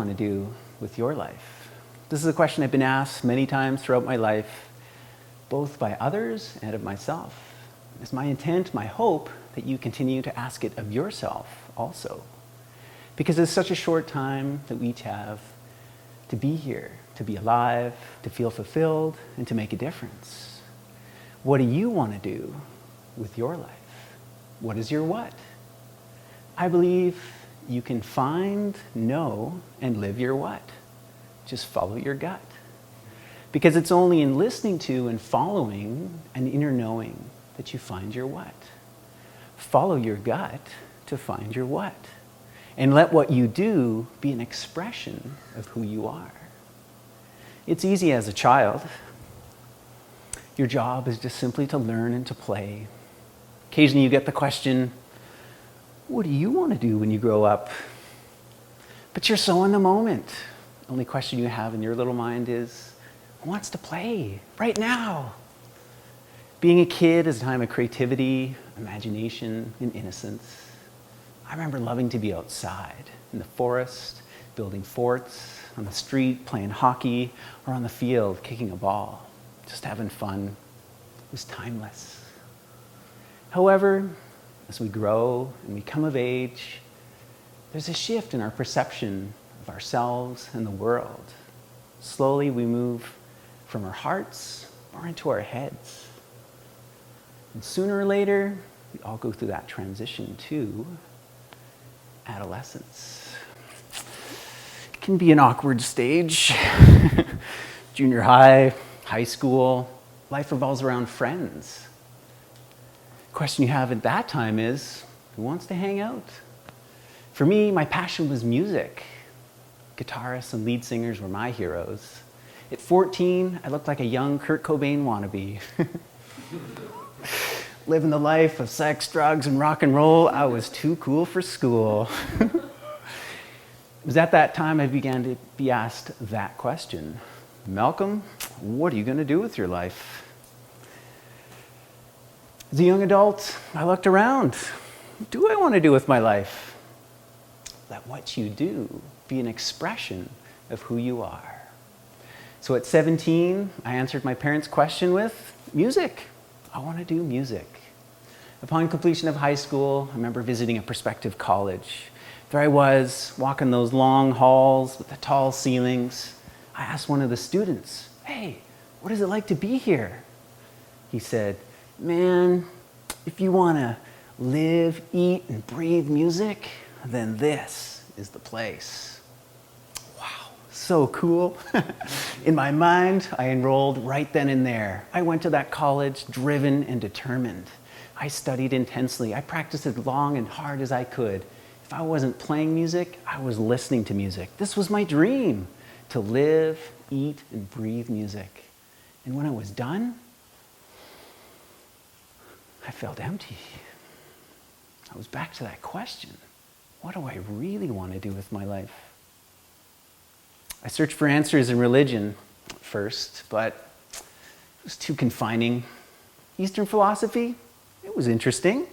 want to do with your life? This is a question I've been asked many times throughout my life, both by others and of myself. It's my intent, my hope, that you continue to ask it of yourself also. Because it's such a short time that we each have to be here, to be alive, to feel fulfilled, and to make a difference. What do you want to do with your life? What is your what? I believe you can find, know, and live your what. Just follow your gut. Because it's only in listening to and following an inner knowing that you find your what. Follow your gut to find your what. And let what you do be an expression of who you are. It's easy as a child. Your job is just simply to learn and to play. Occasionally you get the question, what do you want to do when you grow up? But you're so in the moment. The only question you have in your little mind is, who wants to play right now? Being a kid is a time of creativity, imagination, and innocence. I remember loving to be outside, in the forest, building forts, on the street, playing hockey, or on the field, kicking a ball, just having fun. It was timeless. However, as we grow and we come of age, there's a shift in our perception of ourselves and the world. Slowly we move from our hearts more into our heads. And sooner or later, we all go through that transition to adolescence. It can be an awkward stage. Junior high, high school, life revolves around friends. The question you have at that time is, who wants to hang out? For me, my passion was music. Guitarists and lead singers were my heroes. At 14, I looked like a young Kurt Cobain wannabe. Living the life of sex, drugs, and rock and roll, I was too cool for school. It was at that time I began to be asked that question. Malcolm, what are you going to do with your life? As a young adult, I looked around. What do I want to do with my life? Let what you do be an expression of who you are. So at 17, I answered my parents' question with music. I want to do music. Upon completion of high school, I remember visiting a prospective college. There I was, walking those long halls with the tall ceilings. I asked one of the students, hey, what is it like to be here? He said, man, if you want to live, eat, and breathe music, then this is the place. Wow, so cool. In my mind, I enrolled right then and there. I went to that college driven and determined. I studied intensely. I practiced as long and hard as I could. If I wasn't playing music, I was listening to music. This was my dream, to live, eat, and breathe music. And when I was done, I felt empty. I was back to that question. What do I really want to do with my life? I searched for answers in religion first, but it was too confining. Eastern philosophy, it was interesting.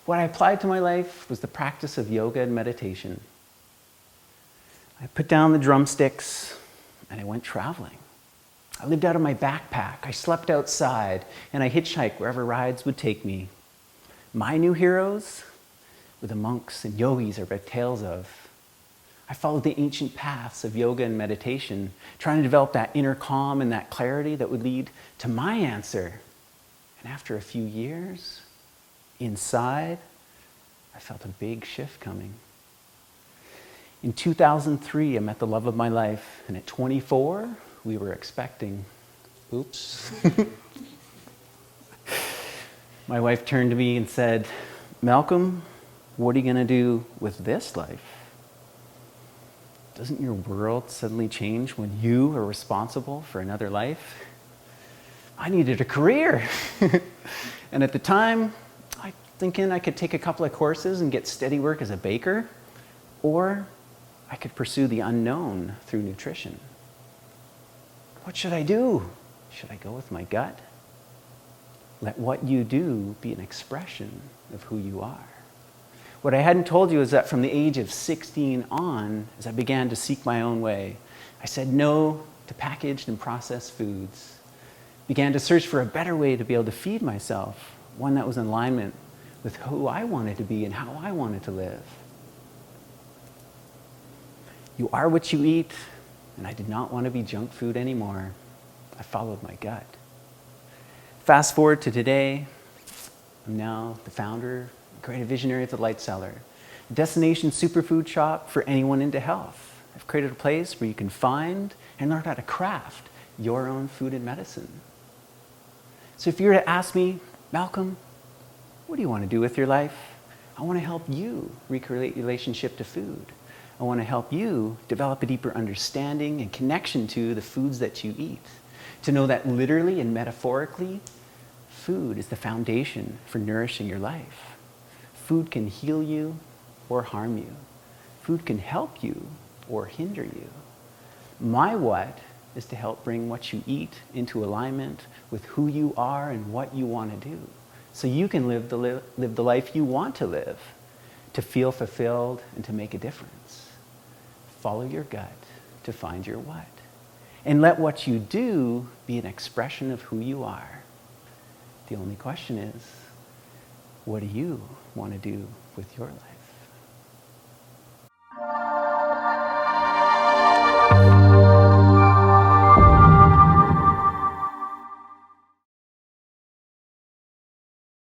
What I applied to my life was the practice of yoga and meditation. I put down the drumsticks and I went traveling. I lived out of my backpack, I slept outside, and I hitchhiked wherever rides would take me. My new heroes were the monks and yogis I read tales of. I followed the ancient paths of yoga and meditation, trying to develop that inner calm and that clarity that would lead to my answer. And after a few years, inside, I felt a big shift coming. In 2003, I met the love of my life, and at 24, we were expecting. Oops. My wife turned to me and said, Malcolm, what are you going to do with this life? Doesn't your world suddenly change when you are responsible for another life? I needed a career. And at the time, I was thinking I could take a couple of courses and get steady work as a baker, or I could pursue the unknown through nutrition. What should I do? Should I go with my gut? Let what you do be an expression of who you are. What I hadn't told you is that from the age of 16 on, as I began to seek my own way, I said no to packaged and processed foods, began to search for a better way to be able to feed myself, one that was in alignment with who I wanted to be and how I wanted to live. You are what you eat, and I did not want to be junk food anymore. I followed my gut. Fast forward to today, I'm now the founder, creative visionary at the Light Cellar, a destination superfood shop for anyone into health. I've created a place where you can find and learn how to craft your own food and medicine. So if you were to ask me, Malcolm, what do you want to do with your life? I want to help you recreate your relationship to food. I want to help you develop a deeper understanding and connection to the foods that you eat. To know that literally and metaphorically, food is the foundation for nourishing your life. Food can heal you or harm you. Food can help you or hinder you. My what is to help bring what you eat into alignment with who you are and what you want to do, so you can live the life you want to live, to feel fulfilled and to make a difference. Follow your gut to find your what. And let what you do be an expression of who you are. The only question is, what do you want to do with your life?